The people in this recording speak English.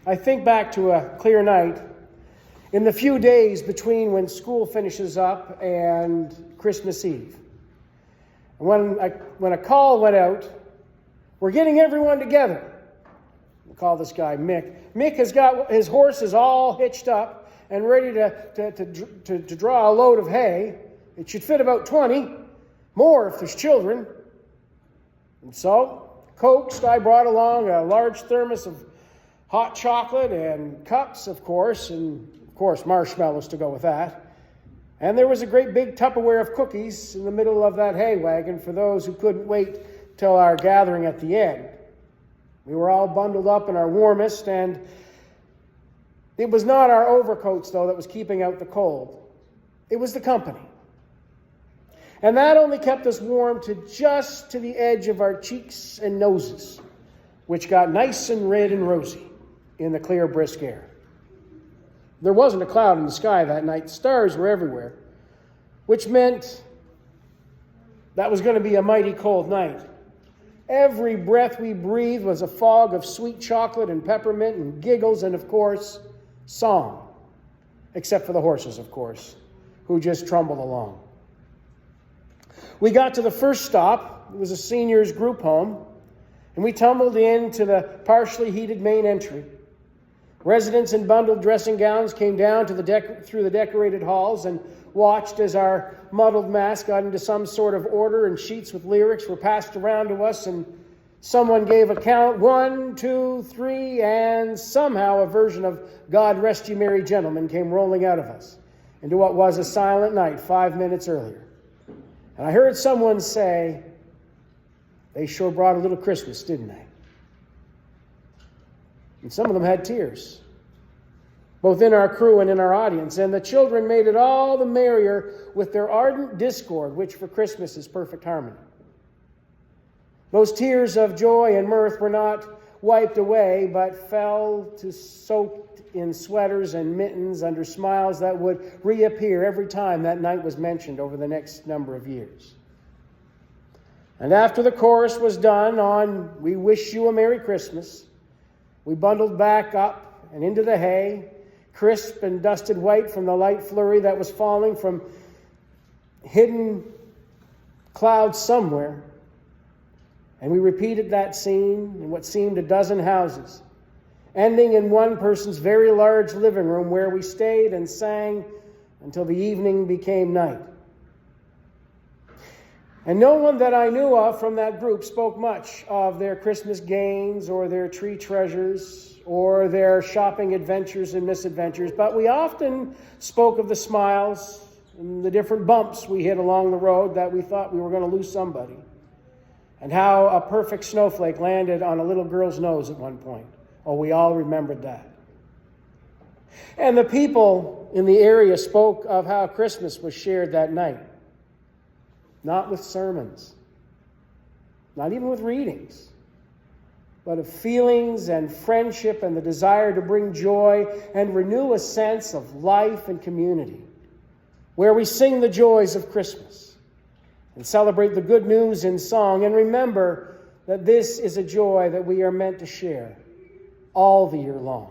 I think back to a clear night in the few days between when school finishes up and Christmas Eve. And when a call went out, we're getting everyone together. We'll call this guy Mick. Mick has got his horses all hitched up and ready to draw a load of hay. It should fit about 20, more if there's children. And so, coaxed, I brought along a large thermos of hot chocolate and cups, of course, and of course marshmallows to go with that. And there was a great big Tupperware of cookies in the middle of that hay wagon for those who couldn't wait till our gathering at the end. We were all bundled up in our warmest, and it was not our overcoats, though, that was keeping out the cold. It was the company. And that only kept us warm just to the edge of our cheeks and noses, which got nice and red and rosy in the clear, brisk air. There wasn't a cloud in the sky that night. Stars were everywhere, which meant that was going to be a mighty cold night. Every breath we breathed was a fog of sweet chocolate and peppermint and giggles and, of course, song. Except for the horses, of course, who just trundled along. We got to the first stop. It was a seniors group home, and we tumbled into the partially heated main entry. Residents in bundled dressing gowns came down to through the decorated halls and watched as our muddled mass got into some sort of order, and sheets with lyrics were passed around to us, and someone gave a count, 1, 2, 3, and somehow a version of God Rest You Merry Gentlemen came rolling out of us into what was a silent night 5 minutes earlier. And I heard someone say, they sure brought a little Christmas, didn't they? And some of them had tears, both in our crew and in our audience. And the children made it all the merrier with their ardent discord, which for Christmas is perfect harmony. Those tears of joy and mirth were not wiped away, but fell to soaked in sweaters and mittens under smiles that would reappear every time that night was mentioned over the next number of years. And after the chorus was done on "We Wish You a Merry Christmas," we bundled back up and into the hay, crisp and dusted white from the light flurry that was falling from hidden clouds somewhere. And we repeated that scene in what seemed a dozen houses, ending in one person's very large living room where we stayed and sang until the evening became night. And no one that I knew of from that group spoke much of their Christmas gains or their tree treasures or their shopping adventures and misadventures, but we often spoke of the smiles and the different bumps we hit along the road that we thought we were going to lose somebody, and how a perfect snowflake landed on a little girl's nose at one point. Oh, we all remembered that. And the people in the area spoke of how Christmas was shared that night. Not with sermons, not even with readings, but of feelings and friendship and the desire to bring joy and renew a sense of life and community, where we sing the joys of Christmas and celebrate the good news in song, and remember that this is a joy that we are meant to share all the year long.